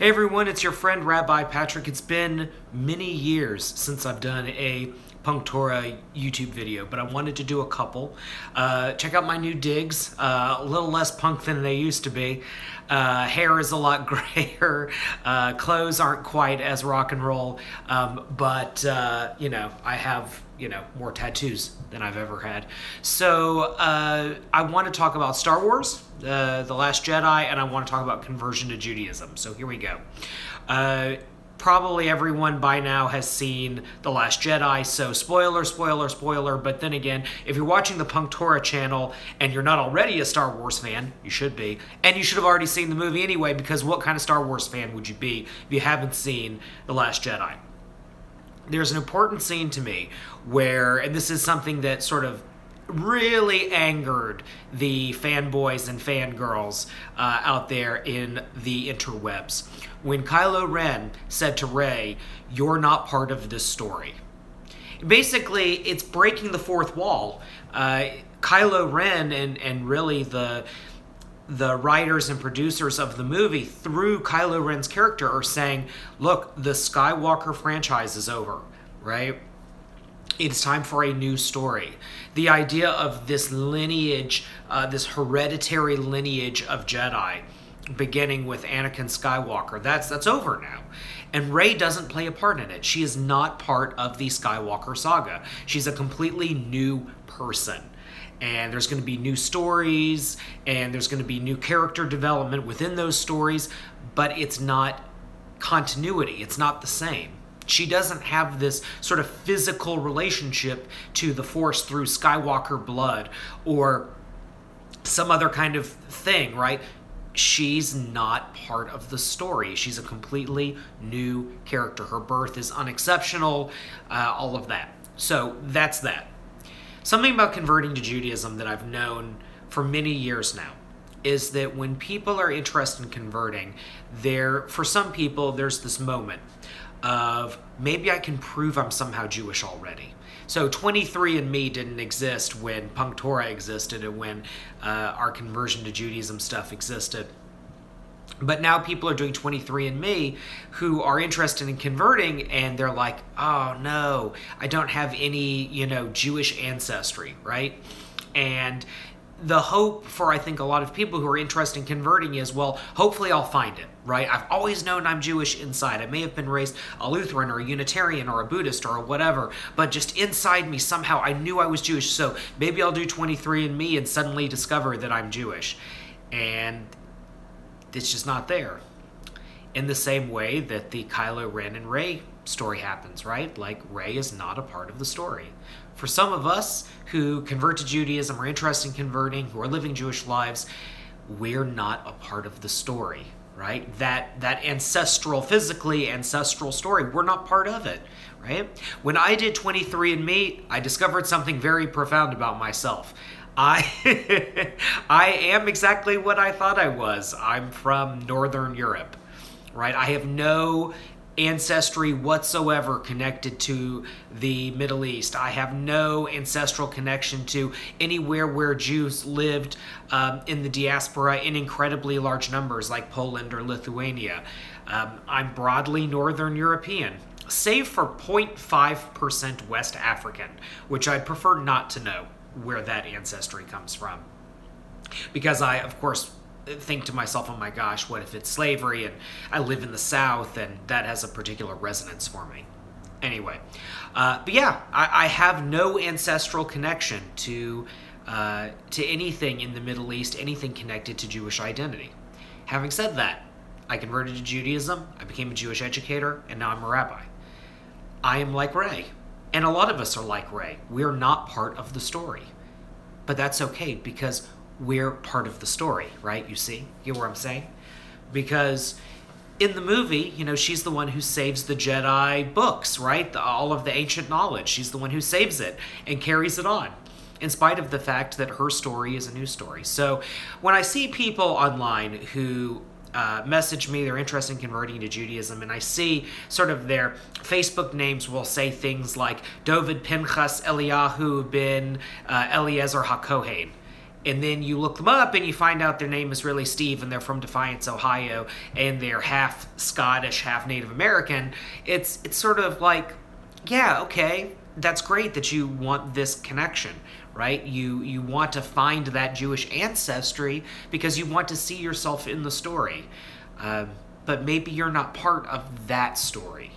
Hey everyone, it's your friend Rabbi Patrick. It's been many years since I've done a punktorah YouTube video, but I wanted to do a couple. Check out my new digs, a little less punk than they used to be. Hair is a lot grayer, clothes aren't quite as rock and roll, but I have more tattoos than I've ever had. So I want to talk about Star Wars, The Last Jedi, and I want to talk about conversion to Judaism. So here we go. Probably everyone by now has seen The Last Jedi, so spoiler, spoiler, spoiler. But then again, if you're watching the punktorah channel and you're not already a Star Wars fan, you should be. And you should have already seen the movie anyway, because what kind of Star Wars fan would you be if you haven't seen The Last Jedi? There's an important scene to me where, and this is something that sort of really angered the fanboys and fangirls out there in the interwebs, when Kylo Ren said to Rey, "You're not part of this story." Basically, it's breaking the fourth wall. Kylo Ren and really the writers and producers of the movie, through Kylo Ren's character, are saying, look, the Skywalker franchise is over, right? It's time for a new story. The idea of this lineage, this hereditary lineage of Jedi, beginning with Anakin Skywalker, that's over now. And Rey doesn't play a part in it. She is not part of the Skywalker saga. She's a completely new person. And there's going to be new stories, and there's going to be new character development within those stories, but it's not continuity. It's not the same. She doesn't have this sort of physical relationship to the Force through Skywalker blood or some other kind of thing, right? She's not part of the story. She's a completely new character. Her birth is unexceptional, all of that. So that's that. Something about converting to Judaism that I've known for many years now is that when people are interested in converting, for some people, there's this moment of, maybe I can prove I'm somehow Jewish already. So 23andMe didn't exist when punktorah existed and when our conversion to Judaism stuff existed. But now people are doing 23andMe who are interested in converting, and they're like, oh no, I don't have any, Jewish ancestry, right? And the hope for, I think, a lot of people who are interested in converting is, well, hopefully I'll find it, right? I've always known I'm Jewish inside. I may have been raised a Lutheran or a Unitarian or a Buddhist or whatever, but just inside me somehow I knew I was Jewish, so maybe I'll do 23andMe and suddenly discover that I'm Jewish. And it's just not there. In the same way that the Kylo Ren and Rey story happens, right? Like, Rey is not a part of the story. For some of us who convert to Judaism, are interested in converting, who are living Jewish lives, we're not a part of the story, right? That physically ancestral story, we're not part of it, right? When I did 23andMe, I discovered something very profound about myself. I am exactly what I thought I was. I'm from Northern Europe, right? I have no ancestry whatsoever connected to the Middle East. I have no ancestral connection to anywhere where Jews lived in the diaspora in incredibly large numbers, like Poland or Lithuania. I'm broadly Northern European, save for 0.5% West African, which I'd prefer not to know where that ancestry comes from. Because I, of course, think to myself, oh my gosh, what if it's slavery and I live in the South, and that has a particular resonance for me. Anyway, but yeah, I have no ancestral connection to anything in the Middle East, anything connected to Jewish identity. Having said that, I converted to Judaism, I became a Jewish educator, and now I'm a rabbi. I am like Rey. And a lot of us are like Rey. We're not part of the story. But that's okay, because we're part of the story, right? You see? You get what I'm saying? Because in the movie, she's the one who saves the Jedi books, right? All of the ancient knowledge. She's the one who saves it and carries it on, in spite of the fact that her story is a new story. So when I see people online who message me, they're interested in converting to Judaism, and I see sort of their Facebook names will say things like David Pinchas Eliyahu ben Eliezer HaKohen. and then you look them up and you find out their name is really Steve and they're from Defiance, Ohio, and they're half Scottish, half Native American, it's sort of like, yeah, okay, that's great that you want this connection, right? You want to find that Jewish ancestry because you want to see yourself in the story. But maybe you're not part of that story.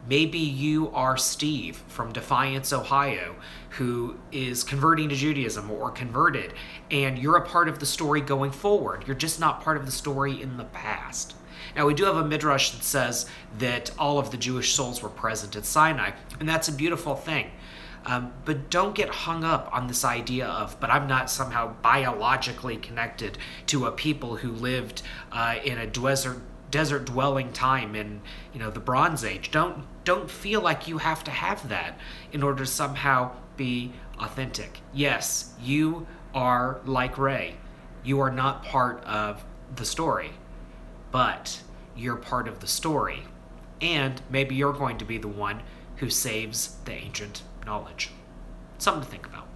Maybe you are Steve from Defiance, Ohio, who is converting to Judaism or converted, and you're a part of the story going forward. You're just not part of the story in the past. Now, we do have a midrash that says that all of the Jewish souls were present at Sinai, and that's a beautiful thing. But don't get hung up on this idea of, but I'm not somehow biologically connected to a people who lived in a desert dwelling time in, the Bronze Age. Don't feel like you have to have that in order to somehow be authentic. Yes, you are like Ray. You are not part of the story, but you're part of the story. And maybe you're going to be the one who saves the ancient knowledge. Something to think about.